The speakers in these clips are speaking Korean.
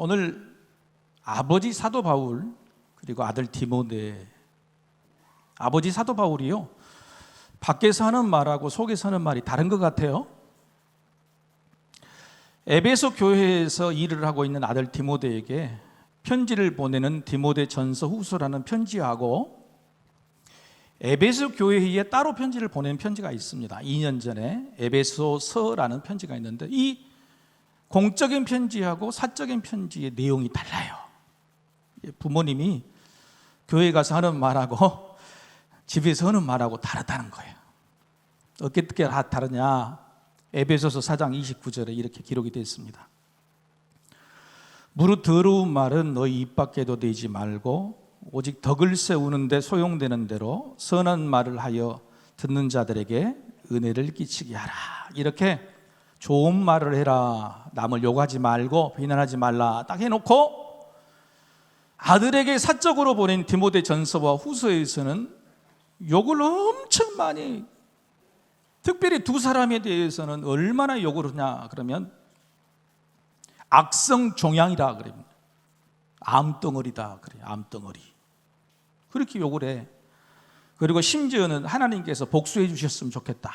오늘 아버지 사도 바울 그리고 아들 디모데, 아버지 사도 바울이요, 밖에서 하는 말하고 속에서 하는 말이 다른 것 같아요. 에베소 교회에서 일을 하고 있는 아들 디모데에게 편지를 보내는 디모데 전서 후서라는 편지하고 에베소 교회에 따로 편지를 보낸 편지가 있습니다. 2년 전에 에베소서라는 편지가 있는데 이 공적인 편지하고 사적인 편지의 내용이 달라요. 부모님이 교회 가서 하는 말하고 집에서 하는 말하고 다르다는 거예요. 어떻게 다르냐? 에베소서 4장 29절에 이렇게 기록이 되어 있습니다. 무릇 더러운 말은 너희 입 밖에도 내지 말고 오직 덕을 세우는데 소용되는 대로 선한 말을 하여 듣는 자들에게 은혜를 끼치게 하라. 이렇게 좋은 말을 해라, 남을 욕하지 말고 비난하지 말라 딱 해놓고 아들에게 사적으로 보낸 디모데 전서와 후서에서는 욕을 엄청 많이, 특별히 두 사람에 대해서는 얼마나 욕을 하냐 그러면 악성 종양이라 그래요. 암덩어리다 그래요. 암덩어리. 그렇게 욕을 해. 그리고 심지어는 하나님께서 복수해 주셨으면 좋겠다,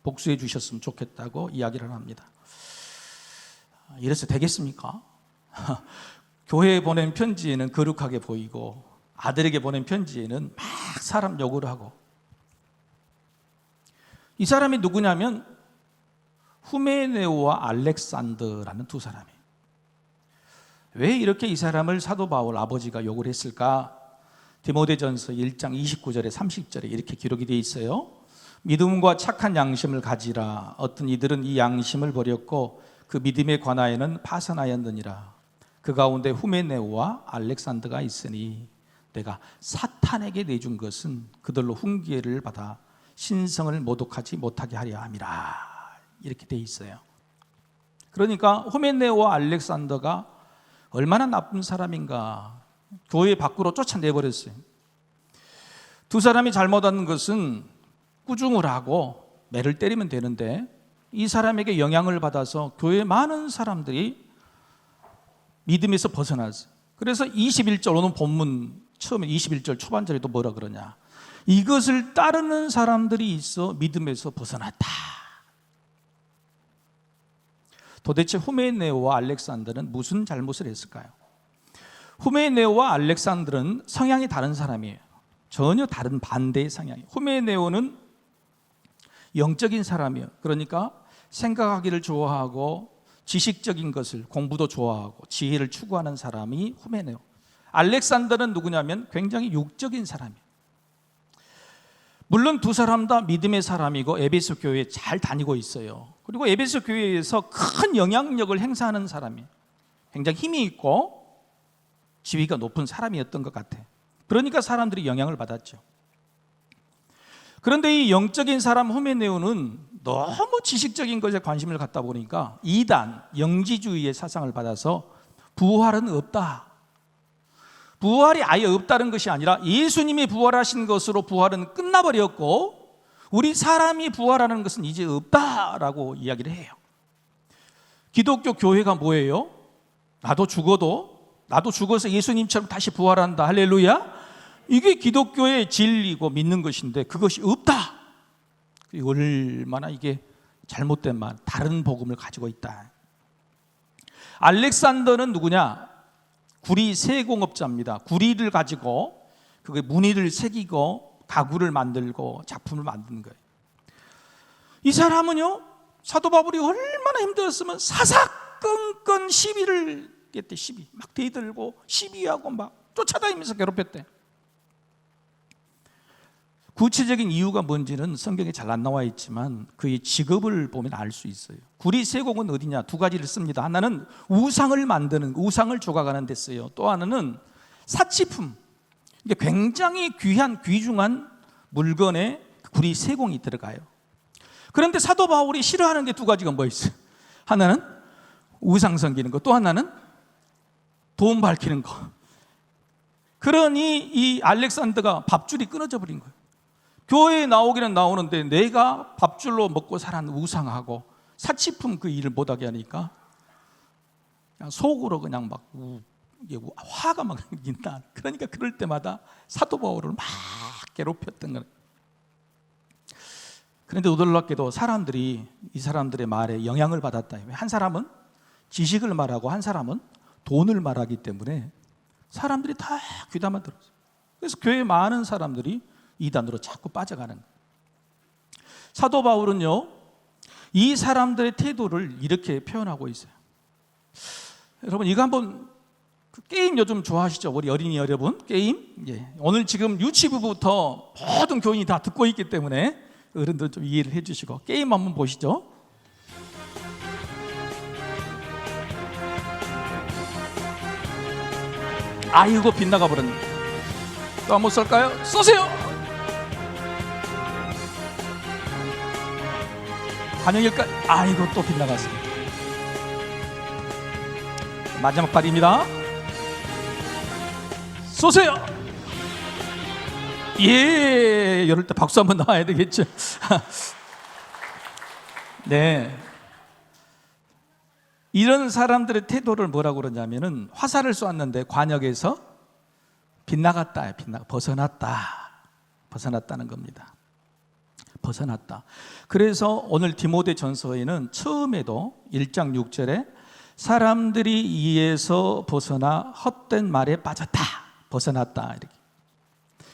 복수해 주셨으면 좋겠다고 이야기를 합니다. 이래서 되겠습니까? 교회에 보낸 편지에는 거룩하게 보이고 아들에게 보낸 편지에는 막 사람 욕을 하고. 이 사람이 누구냐면 후메네오와 알렉산더라는 두 사람이에요. 왜 이렇게 이 사람을 사도 바울 아버지가 욕을 했을까? 디모데전서 1장 29절에 30절에 이렇게 기록이 되어 있어요. 믿음과 착한 양심을 가지라. 어떤 이들은 이 양심을 버렸고 그 믿음에 관하여는 파선하였느니라. 그 가운데 후메네오와 알렉산더가 있으니 내가 사탄에게 내준 것은 그들로 훈계를 받아 신성을 모독하지 못하게 하려 함이라. 이렇게 돼 있어요. 그러니까 후메네오와 알렉산더가 얼마나 나쁜 사람인가, 교회 밖으로 쫓아내버렸어요. 두 사람이 잘못한 것은 꾸중을 하고 매를 때리면 되는데 이 사람에게 영향을 받아서 교회 많은 사람들이 믿음에서 벗어났어요. 그래서 21절 오늘 본문 처음에 21절 초반절에도 뭐라 그러냐, 이것을 따르는 사람들이 있어 믿음에서 벗어났다. 도대체 후메네오와 알렉산더는 무슨 잘못을 했을까요? 후메네오와 알렉산더는 성향이 다른 사람이에요. 전혀 다른 반대의 성향이에요. 후메네오는 영적인 사람이에요. 그러니까 생각하기를 좋아하고 지식적인 것을, 공부도 좋아하고 지혜를 추구하는 사람이 후메네오. 알렉산더는 누구냐면 굉장히 육적인 사람이에요. 물론 두 사람 다 믿음의 사람이고 에베소 교회에 잘 다니고 있어요. 그리고 에베소 교회에서 큰 영향력을 행사하는 사람이에요. 굉장히 힘이 있고 지위가 높은 사람이었던 것 같아요. 그러니까 사람들이 영향을 받았죠. 그런데 이 영적인 사람 후메네오는 너무 지식적인 것에 관심을 갖다 보니까 이단, 영지주의의 사상을 받아서 부활은 없다, 부활이 아예 없다는 것이 아니라 예수님이 부활하신 것으로 부활은 끝나버렸고 우리 사람이 부활하는 것은 이제 없다라고 이야기를 해요. 기독교 교회가 뭐예요? 나도 죽어서 예수님처럼 다시 부활한다, 할렐루야. 이게 기독교의 진리고 믿는 것인데 그것이 없다. 얼마나 이게 잘못된 말, 다른 복음을 가지고 있다. 알렉산더는 누구냐? 구리 세공업자입니다. 구리를 가지고 그게 무늬를 새기고 가구를 만들고 작품을 만드는 거예요. 이 사람은요, 사도 바울이 얼마나 힘들었으면 사사건건 시비를 했대. 시비 막 대들고 시비하고 막 쫓아다니면서 괴롭혔대. 구체적인 이유가 뭔지는 성경에 잘 안 나와 있지만 그의 직업을 보면 알 수 있어요. 구리 세공은 어디냐? 두 가지를 씁니다. 하나는 우상을 만드는, 우상을 조각하는 데 써요. 또 하나는 사치품, 이게 굉장히 귀한 귀중한 물건에 구리 세공이 들어가요. 그런데 사도 바울이 싫어하는 게 두 가지가 뭐 있어요? 하나는 우상 섬기는 거, 또 하나는 돈 밝히는 거. 그러니 이 알렉산더가 밥줄이 끊어져 버린 거예요. 교회에 나오기는 나오는데 내가 밥줄로 먹고 살아는 우상하고 사치품 그 일을 못하게 하니까 그냥 속으로 그냥 막 화가 막 난다. 그러니까 그럴 때마다 사도 바울을 막 괴롭혔던 거예요. 그런데 놀랍게도 사람들이 이 사람들의 말에 영향을 받았다. 한 사람은 지식을 말하고 한 사람은 돈을 말하기 때문에 사람들이 다 귀담아 들었어요. 그래서 교회에 많은 사람들이 이단으로 자꾸 빠져가는 거예요. 사도 바울은요, 이 사람들의 태도를 이렇게 표현하고 있어요. 여러분, 이거 한번 게임 요즘 좋아하시죠? 우리 어린이 여러분, 게임? 예. 오늘 지금 유치부부터 모든 교인이 다 듣고 있기 때문에 어른들 좀 이해를 해주시고 게임 한번 보시죠. 아이고, 빗나가 버렸네. 또 한번 쏠까요? 쏘세요. 반영일까요? 아이고, 또 빗나갔습니다. 마지막 발입니다. 쏘세요. 예, 이럴 때 박수 한번 나와야 되겠죠. 네, 이런 사람들의 태도를 뭐라고 그러냐면은 화살을 쏘았는데 관역에서 빗나갔다, 벗어났다는 겁니다. 벗어났다. 그래서 오늘 디모데전서에는 처음에도 1장 6절에 사람들이 이에서 벗어나 헛된 말에 빠졌다, 벗어났다 이렇게.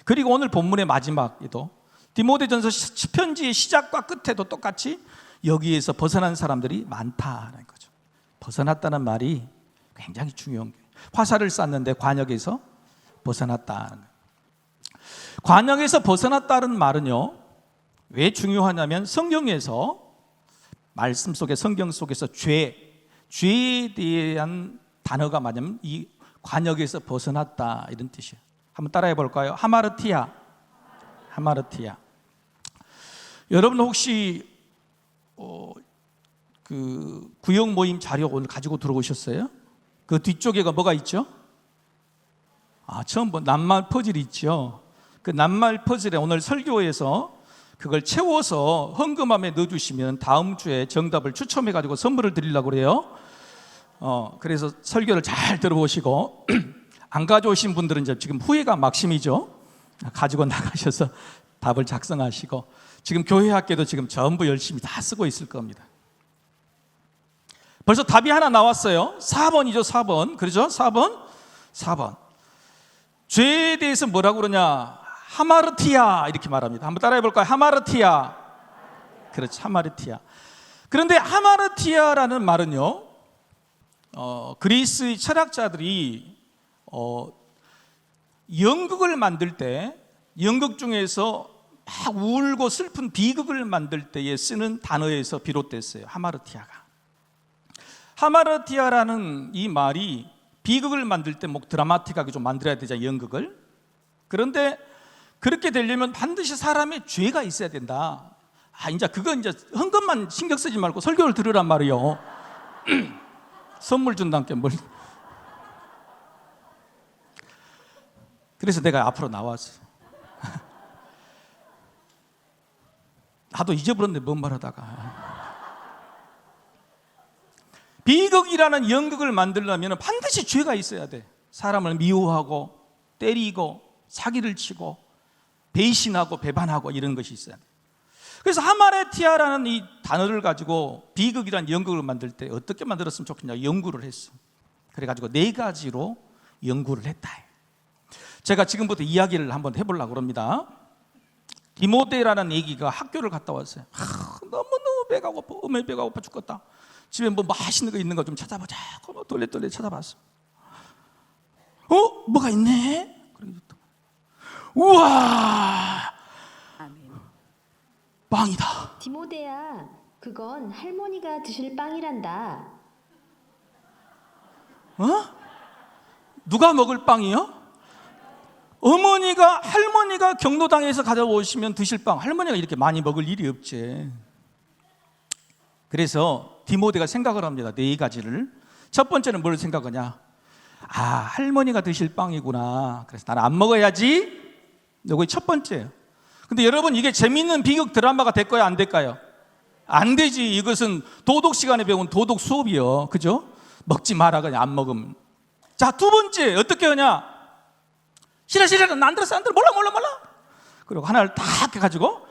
그리고 오늘 본문의 마지막에도 디모데전서 편지의 시작과 끝에도 똑같이 여기에서 벗어난 사람들이 많다는 거죠. 벗어났다는 말이 굉장히 중요한 거예요. 화살을 쐈는데 관역에서 벗어났다. 관역에서 벗어났다는 말은요, 왜 중요하냐면 성경에서 말씀 속에, 성경 속에서 죄에 대한 단어가 뭐냐면 이 관역에서 벗어났다 이런 뜻이에요. 한번 따라해 볼까요? 하마르티아. 여러분 혹시 그 구역 모임 자료 오늘 가지고 들어오셨어요? 그 뒤쪽에가 뭐가 있죠? 처음 본 낱말 퍼즐이 있죠. 그 낱말 퍼즐에 오늘 설교에서 그걸 채워서 헌금함에 넣어주시면 다음 주에 정답을 추첨해 가지고 선물을 드리려고 그래요. 그래서 설교를 잘 들어보시고 안 가져오신 분들은 이제 지금 후회가 막심이죠. 가지고 나가셔서 답을 작성하시고, 지금 교회 학교도 지금 전부 열심히 다 쓰고 있을 겁니다. 벌써 답이 하나 나왔어요. 4번이죠. 4번. 그렇죠? 4번. 죄에 대해서 뭐라고 그러냐? 하마르티아 이렇게 말합니다. 한번 따라해 볼까요? 하마르티아. 그렇죠. 하마르티아. 그런데 하마르티아라는 말은요, 그리스 철학자들이 연극을 만들 때, 연극 중에서 막 울고 슬픈 비극을 만들 때에 쓰는 단어에서 비롯됐어요. 하마르티아라는 이 말이 비극을 만들 때 뭐 드라마틱하게 좀 만들어야 되잖아요, 연극을. 그런데 그렇게 되려면 반드시 사람의 죄가 있어야 된다. 이제 그건 이제 헌금만 신경 쓰지 말고 설교를 들으란 말이요. 선물 준다는 게 뭘. 그래서 내가 앞으로 나왔어. 나도 잊어버렸네, 뭔 말 하다가. 비극이라는 연극을 만들려면 반드시 죄가 있어야 돼. 사람을 미워하고 때리고 사기를 치고 배신하고 배반하고 이런 것이 있어야 돼. 그래서 하마르티아라는 이 단어를 가지고 비극이라는 연극을 만들 때 어떻게 만들었으면 좋겠냐, 연구를 했어. 그래가지고 4가지로 연구를 했다. 제가 지금부터 이야기를 한번 해보려고 합니다. 디모데라는 애기가 학교를 갔다 왔어요. 너무너무 배가 고파, 배가 고파 죽겠다. 집에 뭐 맛있는 거 있는 거 좀 찾아보자. 돌려 찾아봤어. 뭐가 있네? 우와, 빵이다. 디모데야, 그건 할머니가 드실 빵이란다. 누가 먹을 빵이요? 할머니가 경로당에서 가져오시면 드실 빵, 할머니가 이렇게 많이 먹을 일이 없지. 그래서 디모데가 생각을 합니다. 4가지를. 첫 번째는 뭘 생각하냐? 할머니가 드실 빵이구나. 그래서 나는 안 먹어야지. 이게 첫 번째예요. 근데 여러분, 이게 재밌는 비극 드라마가 될까요? 안 될까요? 안 되지. 이것은 도덕 시간에 배운 도덕 수업이요. 그죠? 먹지 마라 그냥 안 먹음. 자, 두 번째 어떻게 하냐? 싫어 나 안 들었어 몰라. 그리고 하나를 다 해가지고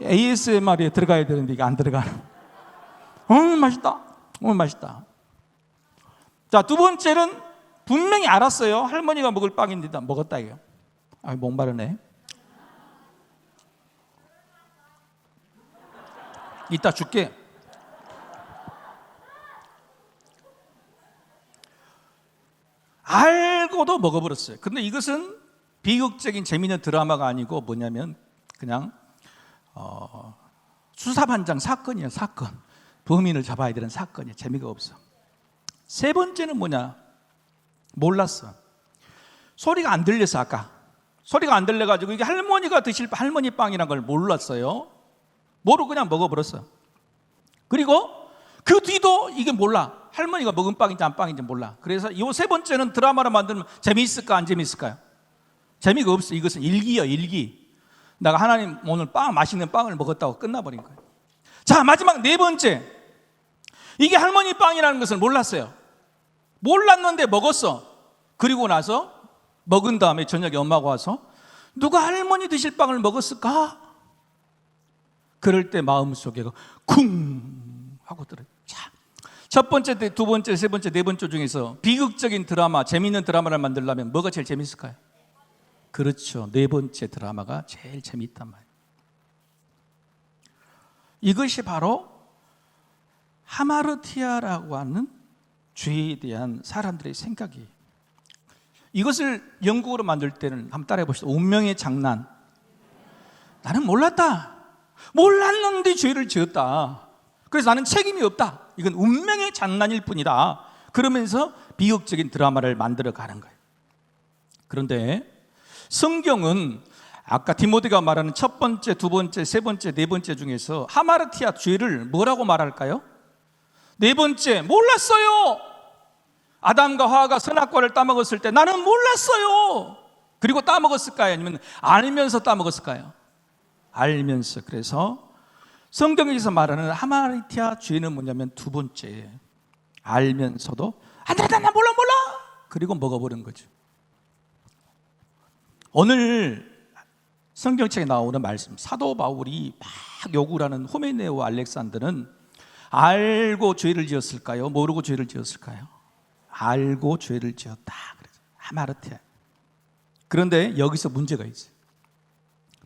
ASMR에 들어가야 되는데 이게 안 들어가는. 맛있다. 자, 두 번째는 분명히 알았어요. 할머니가 먹을 빵인데 먹었다 이거. 목마르네. 이따 줄게. 알고도 먹어버렸어요. 근데 이것은 비극적인 재미있는 드라마가 아니고 뭐냐면 그냥 수사반장 사건이에요. 사건. 범인을 잡아야 되는 사건이에요. 재미가 없어. 세 번째는 뭐냐? 몰랐어. 소리가 안 들려서 아까 소리가 안 들려가지고 이게 할머니가 드실 할머니 빵이라는 걸 몰랐어요. 모르고 그냥 먹어버렸어. 그리고 그 뒤도 이게 몰라. 할머니가 먹은 빵인지 안 빵인지 몰라. 그래서 이 세 번째는 드라마를 만들면 재미있을까 안 재미있을까요? 재미가 없어. 이것은 일기야, 일기. 내가 하나님 오늘 맛있는 빵을 먹었다고 끝나버린 거예요. 자, 마지막 네 번째. 이게 할머니 빵이라는 것을 몰랐어요. 몰랐는데 먹었어. 그리고 나서 먹은 다음에 저녁에 엄마가 와서 누가 할머니 드실 빵을 먹었을까? 그럴 때 마음속에 쿵 하고 들어요. 자, 첫 번째, 두 번째, 세 번째, 네 번째 중에서 비극적인 드라마, 재미있는 드라마를 만들려면 뭐가 제일 재밌을까요? 그렇죠. 네 번째 드라마가 제일 재미있단 말이에요. 이것이 바로 하마르티아라고 하는 죄에 대한 사람들의 생각이에요. 이것을 영국으로 만들 때는 한번 따라해 보시죠. 운명의 장난. 나는 몰랐는데 죄를 지었다. 그래서 나는 책임이 없다. 이건 운명의 장난일 뿐이다. 그러면서 비극적인 드라마를 만들어 가는 거예요. 그런데 성경은 아까 디모데가 말하는 첫 번째, 두 번째, 세 번째, 네 번째 중에서 하마르티아 죄를 뭐라고 말할까요? 네 번째, 몰랐어요. 아담과 하와가 선악과를 따먹었을 때 나는 몰랐어요. 그리고 따먹었을까요? 아니면 알면서 따먹었을까요? 알면서. 그래서 성경에서 말하는 하마르티아 죄는 뭐냐면 두 번째, 알면서도 안 돼, 나 몰라. 그리고 먹어버린 거죠. 오늘 성경책에 나오는 말씀, 사도 바울이 막 요구를 하는 후메네오와 알렉산더는 알고 죄를 지었을까요? 모르고 죄를 지었을까요? 알고 죄를 지었다. 그래서 하마르티아. 그런데 여기서 문제가 있어요.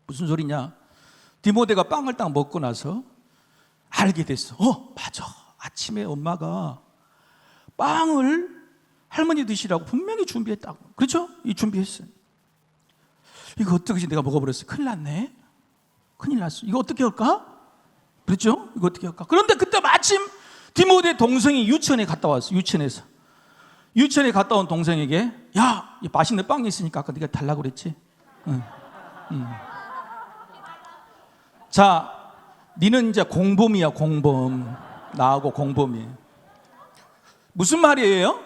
무슨 소리냐? 디모데가 빵을 딱 먹고 나서 알게 됐어. 맞아. 아침에 엄마가 빵을 할머니 드시라고 분명히 준비했다고. 그렇죠? 이 준비했어요. 이거 어떻게 내가 먹어버렸어? 큰일 났네. 큰일 났어. 이거 어떻게 할까? 그렇죠? 이거 어떻게 할까? 그런데 그때 마침 디모데 동생이 유치원에 갔다 왔어. 유치원에 갔다 온 동생에게 야, 이 맛있는 빵이 있으니까 아까 네가 달라고 그랬지? 응. 자, 니는 이제 공범이야, 공범. 나하고 공범이. 무슨 말이에요?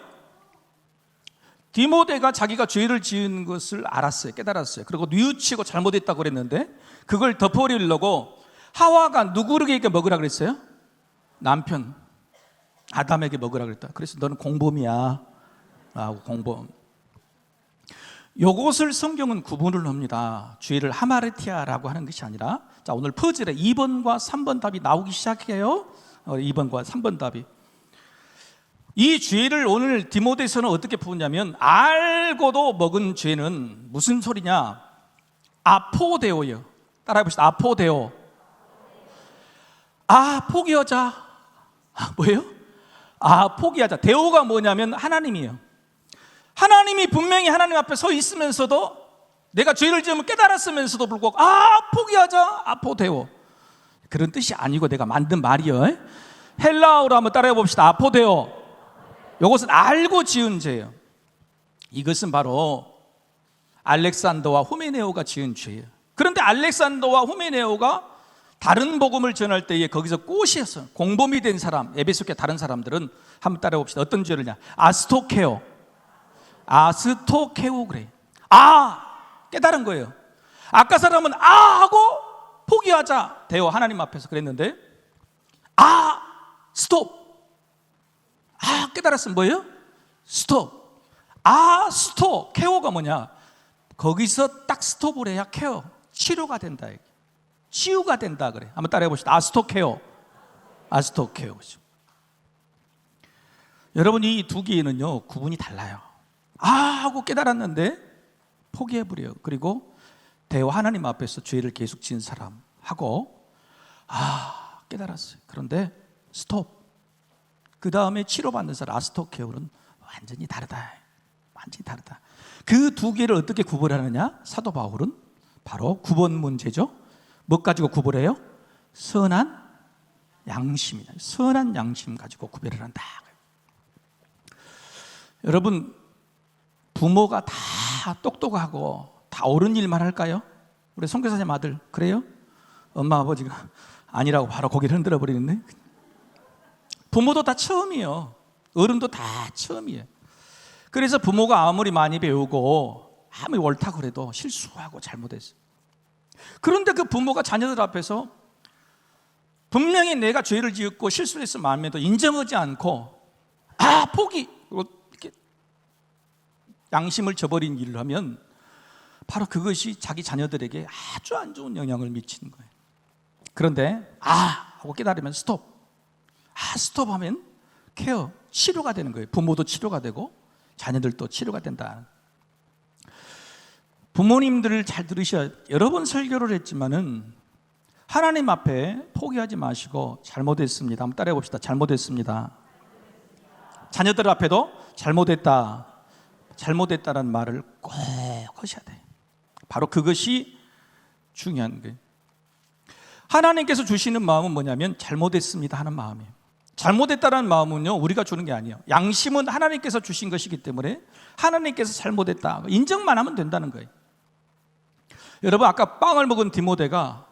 디모데가 자기가 죄를 지은 것을 알았어요. 깨달았어요. 그리고 뉘우치고 잘못했다고 그랬는데 그걸 덮어버리려고 하와가 누구에게 먹으라 그랬어요? 남편 아담에게 먹으라 그랬다. 그래서 너는 공범이야 라고. 공범. 요것을 성경은 구분을 합니다. 죄를 하마르티아라고 하는 것이 아니라, 자, 오늘 퍼즐에 2번과 3번 답이 나오기 시작해요. 2번과 3번 답이. 이 죄를 오늘 디모데서는 어떻게 푸냐면 알고도 먹은 죄는 무슨 소리냐? 아포데오예요. 따라해 보시죠. 아포데오. 포기하자. 뭐예요? 포기하자. 데오가 뭐냐면 하나님이에요. 하나님이 분명히 하나님 앞에 서 있으면서도 내가 죄를 지으면 깨달았으면서도 불구하고 포기하자. 아포데오. 그런 뜻이 아니고 내가 만든 말이에요. 헬라어로 한번 따라해 봅시다. 아포데오. 이것은 알고 지은 죄예요. 이것은 바로 알렉산더와 후메네오가 지은 죄예요. 그런데 알렉산더와 후메네오가 다른 복음을 전할 때에 거기서 꽃이었어요. 공범이 된 사람, 에베소께 다른 사람들은 한번 따라해 봅시다. 어떤 죄를냐? 아스토케오 그래. 깨달은 거예요. 아까 사람은 하고 포기하자. 대어 하나님 앞에서 그랬는데 스톱. 깨달았으면 뭐예요? 스톱. 스톱. 케어가 뭐냐? 거기서 딱 스톱을 해야 케어, 치료가 된다. 치유가 된다 그래. 한번 따라해 봅시다. 스톱 케어. 스톱 케어. 여러분, 이 두 개는요 구분이 달라요. 하고 깨달았는데 포기해버려요. 그리고 대화 하나님 앞에서 죄를 계속 지은 사람하고 깨달았어요. 그런데 스톱. 그 다음에 치료받는 사람 스톱 케어는 완전히 다르다. 완전히 다르다. 그 두 개를 어떻게 구분하느냐? 사도 바울은 바로 9번 문제죠. 뭐 가지고 구분해요? 선한 양심이다. 선한 양심 가지고 구별을 한다. 여러분, 부모가 다 똑똑하고 다 옳은 일만 할까요? 우리 선교사님 아들 그래요? 엄마 아버지가 아니라고 바로 고개를 흔들어 버리는데. 부모도 다 처음이에요. 어른도 다 처음이에요. 그래서 부모가 아무리 많이 배우고 아무리 옳다고 그래도 실수하고 잘못했어요. 그런데 그 부모가 자녀들 앞에서 분명히 내가 죄를 지었고 실수를 했을 마음에도 인정하지 않고 포기, 이렇게 양심을 저버린 일을 하면 바로 그것이 자기 자녀들에게 아주 안 좋은 영향을 미치는 거예요. 그런데 하고 깨달으면 스톱. 스톱하면 케어, 치료가 되는 거예요. 부모도 치료가 되고 자녀들도 치료가 된다. 부모님들 잘 들으셔야. 여러 번 설교를 했지만은 하나님 앞에 포기하지 마시고 잘못했습니다. 한번 따라해 봅시다. 잘못했습니다. 자녀들 앞에도 잘못했다. 잘못했다라는 말을 꼭 하셔야 돼요. 바로 그것이 중요한 거예요. 하나님께서 주시는 마음은 뭐냐면 잘못했습니다 하는 마음이에요. 잘못했다라는 마음은요 우리가 주는 게 아니에요. 양심은 하나님께서 주신 것이기 때문에 하나님께서 잘못했다 인정만 하면 된다는 거예요. 여러분, 아까 빵을 먹은 디모데가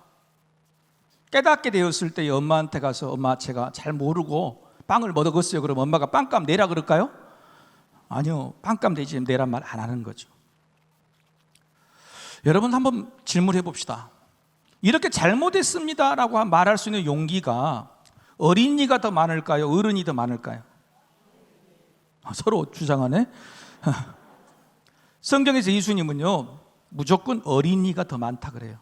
깨닫게 되었을 때 엄마한테 가서 엄마 제가 잘 모르고 빵을 먹었어요. 그럼 엄마가 빵값 내라 그럴까요? 아니요. 빵값 내지 내란 말 안 하는 거죠. 여러분, 한번 질문해 봅시다. 이렇게 잘못했습니다라고 말할 수 있는 용기가 어린이가 더 많을까요? 어른이 더 많을까요? 서로 주장하네. 성경에서 예수님은요 무조건 어린이가 더 많다 그래요.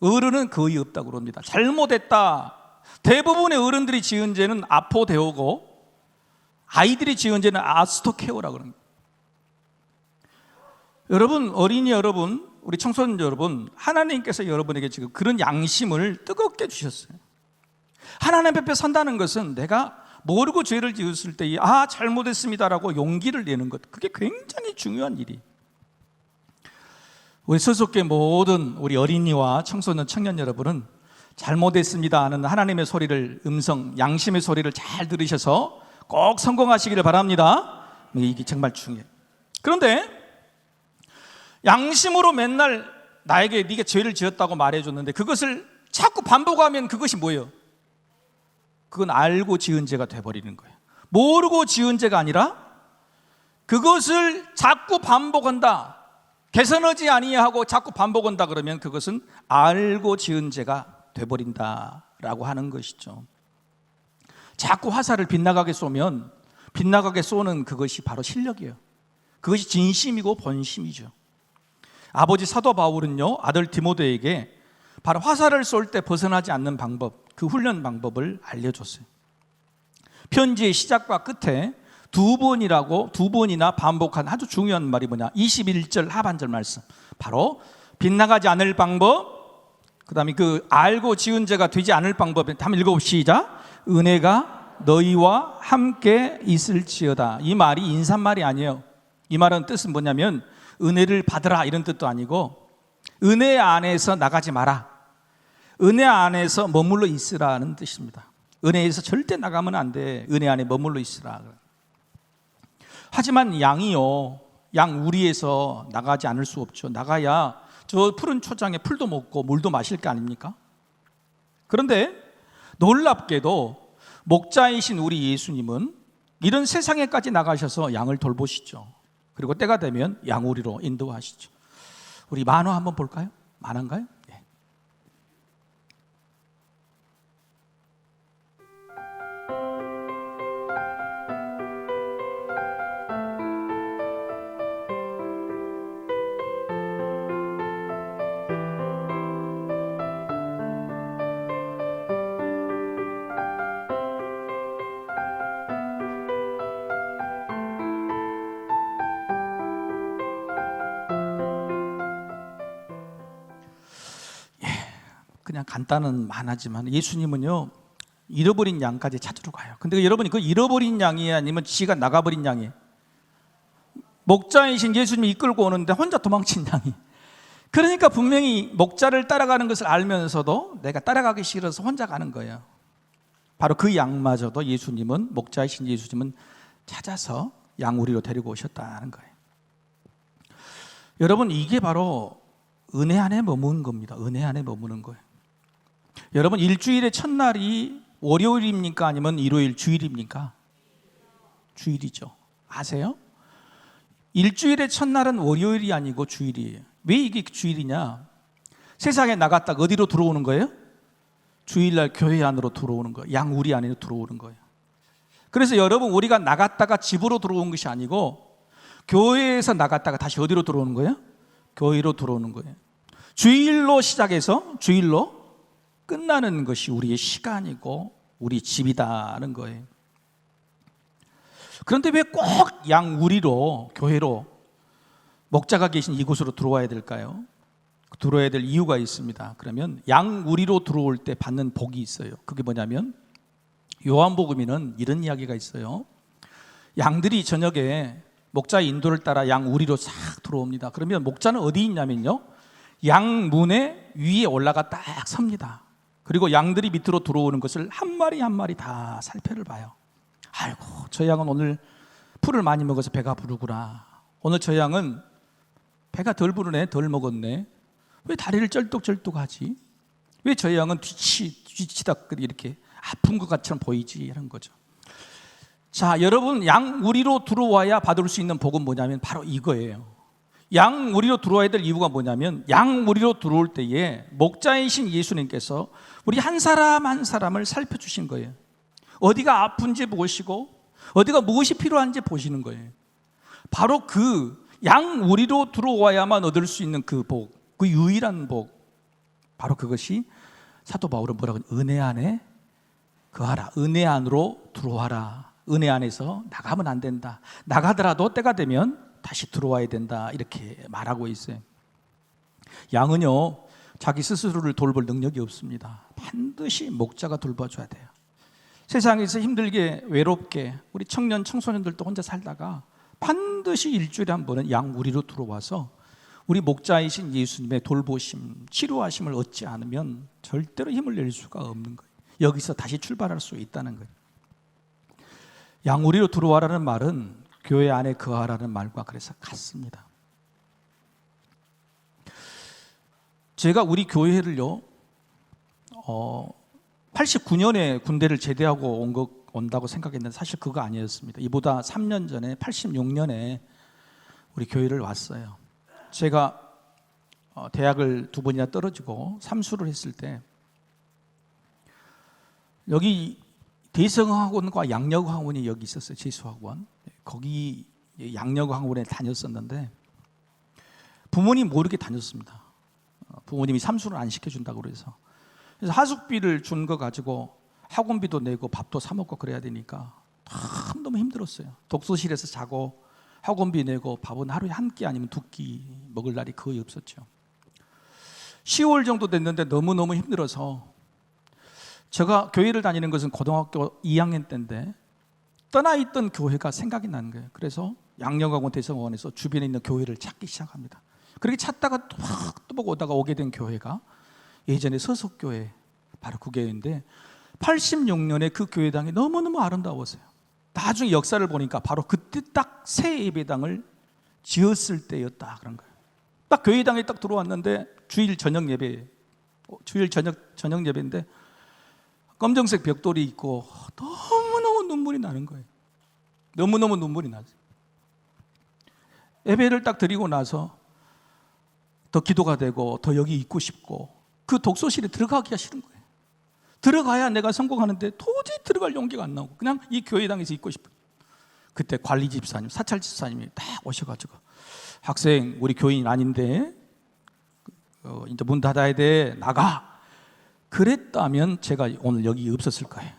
어른은 거의 없다고 그럽니다. 잘못했다. 대부분의 어른들이 지은 죄는 아포데오고 아이들이 지은 죄는 아스토케오라고 그럽니다. 여러분, 어린이 여러분, 우리 청소년 여러분, 하나님께서 여러분에게 지금 그런 양심을 뜨겁게 주셨어요. 하나님 앞에 선다는 것은 내가 모르고 죄를 지었을 때 잘못했습니다라고 용기를 내는 것, 그게 굉장히 중요한 일이. 우리 서석계 모든 우리 어린이와 청소년 청년 여러분은 잘못했습니다 하는 하나님의 소리를, 음성, 양심의 소리를 잘 들으셔서 꼭 성공하시기를 바랍니다. 이게 정말 중요해요. 그런데 양심으로 맨날 나에게 네가 죄를 지었다고 말해줬는데 그것을 자꾸 반복하면 그것이 뭐예요? 그건 알고 지은 죄가 돼버리는 거예요. 모르고 지은 죄가 아니라 그것을 자꾸 반복한다, 개선하지 아니하고 자꾸 반복한다 그러면 그것은 알고 지은 죄가 돼버린다라고 하는 것이죠. 자꾸 화살을 빗나가게 쏘면 빗나가게 쏘는 그것이 바로 실력이에요. 그것이 진심이고 본심이죠. 아버지 사도 바울은요 아들 디모데에게 바로 화살을 쏠 때 벗어나지 않는 방법, 그 훈련 방법을 알려줬어요. 편지의 시작과 끝에 두 번이나 반복한 아주 중요한 말이 뭐냐, 21절 하반절 말씀, 바로 빗나가지 않을 방법, 그 다음에 그 알고 지은 죄가 되지 않을 방법. 한번 읽어봅시다. 은혜가 너희와 함께 있을지어다. 이 말이 인사말이 아니에요. 이 말은 뜻은 뭐냐면 은혜를 받으라 이런 뜻도 아니고 은혜 안에서 나가지 마라, 은혜 안에서 머물러 있으라는 뜻입니다. 은혜에서 절대 나가면 안 돼. 은혜 안에 머물러 있으라. 하지만 양이요, 양 우리에서 나가지 않을 수 없죠. 나가야 저 푸른 초장에 풀도 먹고 물도 마실 거 아닙니까? 그런데 놀랍게도 목자이신 우리 예수님은 이런 세상에까지 나가셔서 양을 돌보시죠. 그리고 때가 되면 양우리로 인도하시죠. 우리 만화 한번 볼까요? 만화인가요? 네. 그냥 간단한 만화지만 예수님은요 잃어버린 양까지 찾으러 가요. 근데 여러분이 그 잃어버린 양이 아니면 지가 나가버린 양이, 목자이신 예수님이 이끌고 오는데 혼자 도망친 양이. 그러니까 분명히 목자를 따라가는 것을 알면서도 내가 따라가기 싫어서 혼자 가는 거예요. 바로 그 양마저도 예수님은, 목자이신 예수님은 찾아서 양우리로 데리고 오셨다는 거예요. 여러분, 이게 바로 은혜 안에 머무는 겁니다. 은혜 안에 머무는 거예요. 여러분, 일주일의 첫날이 월요일입니까? 아니면 일요일 주일입니까? 주일이죠. 아세요? 일주일의 첫날은 월요일이 아니고 주일이에요. 왜 이게 주일이냐? 세상에 나갔다가 어디로 들어오는 거예요? 주일날 교회 안으로 들어오는 거예요. 양우리 안에 들어오는 거예요. 그래서 여러분, 우리가 나갔다가 집으로 들어온 것이 아니고 교회에서 나갔다가 다시 어디로 들어오는 거예요? 교회로 들어오는 거예요. 주일로 시작해서 주일로 끝나는 것이 우리의 시간이고 우리 집이다는 거예요. 그런데 왜 꼭 양우리로, 교회로, 목자가 계신 이곳으로 들어와야 될까요? 들어와야 될 이유가 있습니다. 그러면 양우리로 들어올 때 받는 복이 있어요. 그게 뭐냐면 요한복음에는 이런 이야기가 있어요. 양들이 저녁에 목자의 인도를 따라 양우리로 싹 들어옵니다. 그러면 목자는 어디 있냐면요, 양문의 위에 올라가 딱 섭니다. 그리고 양들이 밑으로 들어오는 것을 한 마리 한 마리 다 살펴를 봐요. 아이고, 저 양은 오늘 풀을 많이 먹어서 배가 부르구나. 오늘 저 양은 배가 덜 부르네, 덜 먹었네. 왜 다리를 쩔뚝쩔뚝하지? 왜 저 양은 뒤치다 이렇게 아픈 것 같처럼 보이지? 이런 거죠. 자, 여러분, 양우리로 들어와야 받을 수 있는 복은 뭐냐면 바로 이거예요. 양우리로 들어와야 될 이유가 뭐냐면, 양우리로 들어올 때에 목자이신 예수님께서 우리 한 사람 한 사람을 살펴주신 거예요. 어디가 아픈지 보시고 어디가 무엇이 필요한지 보시는 거예요. 바로 그 양우리로 들어와야만 얻을 수 있는 그 복, 그 유일한 복, 바로 그것이 사도 바울은 뭐라고 하냐, 은혜 안에 거하라, 은혜 안으로 들어와라. 은혜 안에서 나가면 안 된다. 나가더라도 때가 되면 다시 들어와야 된다. 이렇게 말하고 있어요. 양은요, 자기 스스로를 돌볼 능력이 없습니다. 반드시 목자가 돌봐줘야 돼요. 세상에서 힘들게 외롭게 우리 청년 청소년들도 혼자 살다가 반드시 일주일에 한 번은 양우리로 들어와서 우리 목자이신 예수님의 돌보심, 치료하심을 얻지 않으면 절대로 힘을 낼 수가 없는 거예요. 여기서 다시 출발할 수 있다는 거예요. 양우리로 들어와라는 말은 교회 안에 거하라는 말과 그래서 같습니다. 제가 우리 교회를요, 89년에 군대를 제대하고 온다고 생각했는데 사실 그거 아니었습니다. 이보다 3년 전에 86년에 우리 교회를 왔어요. 제가 대학을 2번이나 떨어지고 삼수를 했을 때 여기 대성학원과 양력학원이 여기 있었어요. 재수학원. 거기 양력학원에 다녔었는데 부모님 모르게 다녔습니다. 부모님이 삼수를 안 시켜준다고 그래서 하숙비를 준 거 가지고 학원비도 내고 밥도 사 먹고 그래야 되니까 너무 힘들었어요. 독서실에서 자고 학원비 내고 밥은 하루에 한 끼 아니면 2끼 먹을 날이 거의 없었죠. 10월 정도 됐는데 너무너무 힘들어서 제가 교회를 다니는 것은 고등학교 2학년 때인데 떠나 있던 교회가 생각이 나는 거예요. 그래서 양력학원 대성원에서 주변에 있는 교회를 찾기 시작합니다. 그렇게 찾다가 또 보고 오다가 오게 된 교회가 예전에 서석교회, 바로 그 교회인데 86년에 그 교회당이 너무너무 아름다웠어요. 나중에 역사를 보니까 바로 그때 딱 새 예배당을 지었을 때였다 그런 거예요. 딱 교회당에 딱 들어왔는데 주일 저녁 예배인데 검정색 벽돌이 있고 너무너무 눈물이 나는 거예요. 너무너무 눈물이 나죠. 예배를 딱 드리고 나서 더 기도가 되고 더 여기 있고 싶고 그 독서실에 들어가기가 싫은 거예요. 들어가야 내가 성공하는데 도저히 들어갈 용기가 안 나오고 그냥 이 교회당에서 있고 싶어요. 그때 관리 집사님, 사찰 집사님이 딱 오셔가지고 학생, 우리 교인 아닌데 이제 문 닫아야 돼, 나가. 그랬다면 제가 오늘 여기 없었을 거예요.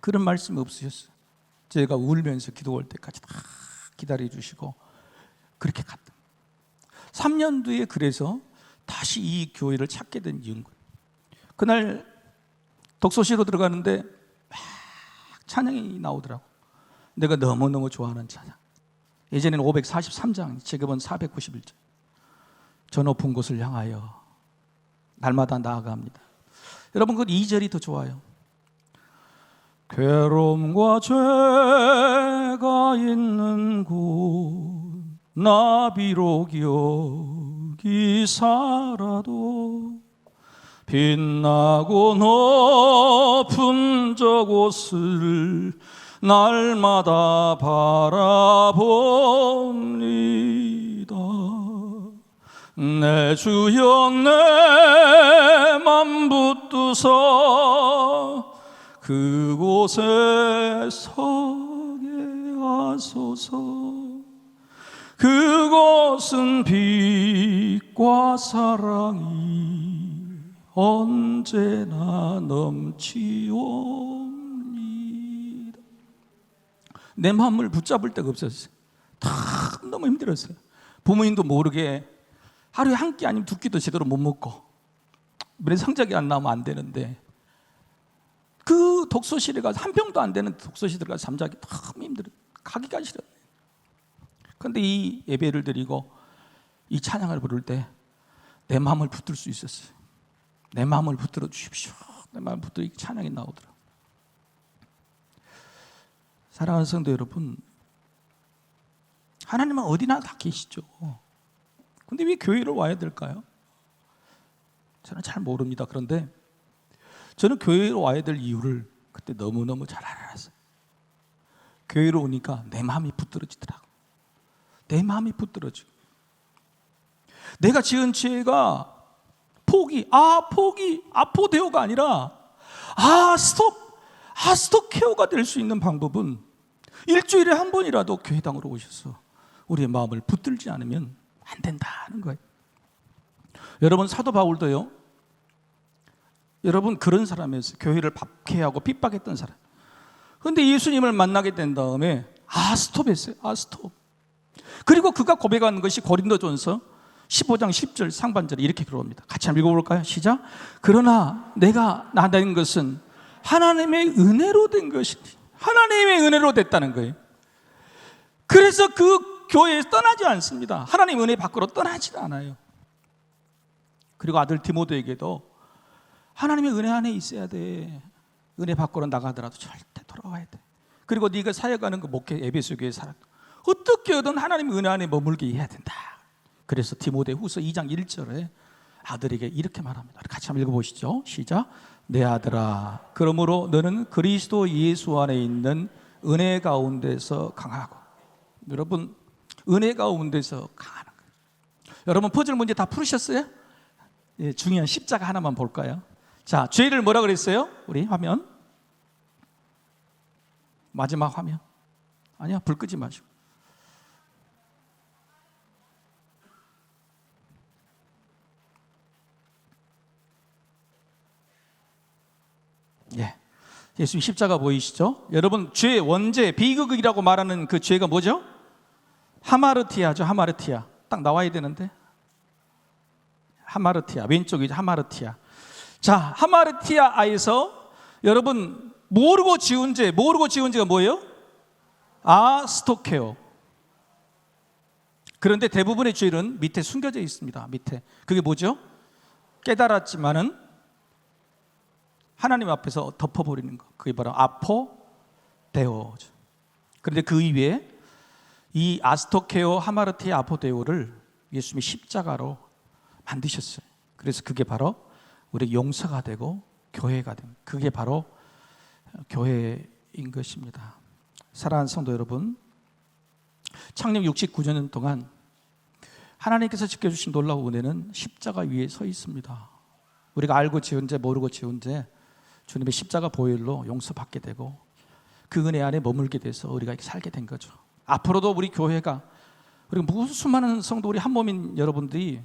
그런 말씀 없으셨어요. 제가 울면서 기도 올 때까지 다 기다려 주시고 그렇게 갔다. 3년 뒤에 그래서 다시 이 교회를 찾게 된 이유인 거예요. 그날 독서실로 들어가는데 막 찬양이 나오더라고. 내가 너무너무 좋아하는 찬양. 예전에는 543장, 지금은 491장. 저 높은 곳을 향하여 날마다 나아갑니다. 여러분, 그 2절이 더 좋아요. 괴로움과 죄가 있는 곳 나 비록 여기 살아도 빛나고 높은 저곳을 날마다 바라봅니다. 내 주여 내 맘 붙드사 그곳에 서게 하소서. 그곳은 빛과 사랑이 언제나 넘치옵니다. 내 마음을 붙잡을 데가 없었어요. 다 너무 힘들었어요. 부모님도 모르게 하루에 한 끼 아니면 두 끼도 제대로 못 먹고 매일 성적이 안 나오면 안 되는데 그 독서실에 가서 한 병도 안 되는 독서실에 가서 잠자기 너무 힘들어요. 가기가 싫어요. 그런데 이 예배를 드리고 이 찬양을 부를 때 내 마음을 붙들 수 있었어요. 내 마음을 붙들어 주십시오. 내 마음을 붙들어 찬양이 나오더라고요. 사랑하는 성도 여러분, 하나님은 어디나 다 계시죠. 근데 왜 교회를 와야 될까요? 저는 잘 모릅니다. 그런데 저는 교회로 와야 될 이유를 그때 너무너무 잘 알았어요. 교회로 오니까 내 마음이 붙들어지더라고요. 내 마음이 붙들어지고 내가 지은 죄가 아포데오가 아니라 스토케오가 될 수 있는 방법은 일주일에 한 번이라도 교회당으로 오셔서 우리의 마음을 붙들지 않으면 안 된다는 거예요. 여러분, 사도 바울도요, 여러분 그런 사람이었어요. 교회를 박해하고 핍박했던 사람. 그런데 예수님을 만나게 된 다음에 스톱했어요. 스톱. 그리고 그가 고백한 것이 고린도전서 15장 10절 상반절에 이렇게 들어옵니다. 같이 한번 읽어볼까요? 시작. 그러나 내가 나된 것은 하나님의 은혜로 된 것이니, 하나님의 은혜로 됐다는 거예요. 그래서 그 교회에서 떠나지 않습니다. 하나님 은혜 밖으로 떠나지 않아요. 그리고 아들 디모데에게도 하나님의 은혜 안에 있어야 돼. 은혜 밖으로 나가더라도 절대 돌아와야 돼. 그리고 네가 사역하는 그 목회 에베소 교회 사람 어떻게든 하나님의 은혜 안에 머물게 해야 된다. 그래서 디모데후서 2장 1절에 아들에게 이렇게 말합니다. 같이 한번 읽어보시죠. 시작. 내 아들아, 그러므로 너는 그리스도 예수 안에 있는 은혜 가운데서 강하고. 여러분, 은혜 가운데서 강하는 거예요. 여러분, 퍼즐 문제 다 풀으셨어요? 예, 중요한 십자가 하나만 볼까요? 자, 죄를 뭐라 그랬어요? 우리 화면, 마지막 화면. 아니야, 불 끄지 마시고. 예, 예수님 십자가 보이시죠? 여러분, 죄 원죄 비극이라고 말하는 그 죄가 뭐죠? 하마르티아죠. 하마르티아. 딱 나와야 되는데 하마르티아, 왼쪽이죠. 하마르티아. 자, 하마르티아에서 여러분 모르고 지은 죄가 뭐예요? 스토케오. 그런데 대부분의 죄는 밑에 숨겨져 있습니다. 밑에. 그게 뭐죠? 깨달았지만은 하나님 앞에서 덮어버리는 거. 그게 바로 아포데오죠. 그런데 그 이외에 이 아스토케오, 하마르티아, 아포데오를 예수님이 십자가로 만드셨어요. 그래서 그게 바로 우리 용서가 되고 교회가 됩니다. 그게 바로 교회인 것입니다. 사랑하는 성도 여러분, 창립 69년 동안 하나님께서 지켜주신 놀라운 은혜는 십자가 위에 서 있습니다. 우리가 알고 지은 죄, 모르고 지은 죄, 주님의 십자가 보혈로 용서받게 되고 그 은혜 안에 머물게 돼서 우리가 이렇게 살게 된 거죠. 앞으로도 우리 교회가, 그리고 무슨 수많은 성도, 우리 한 몸인 여러분들이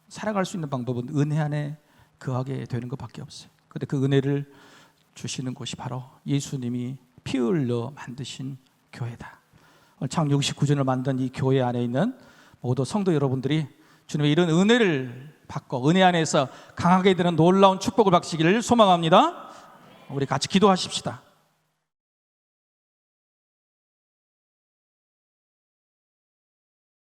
살아갈 수 있는 방법은 은혜 안에 거하게 되는 것밖에 없어요. 그런데 그 은혜를 주시는 곳이 바로 예수님이 피 흘려 만드신 교회다. 창 69전을 만든 이 교회 안에 있는 모두 성도 여러분들이 주님의 이런 은혜를 받고 은혜 안에서 강하게 되는 놀라운 축복을 받으시기를 소망합니다. 우리 같이 기도하십시다.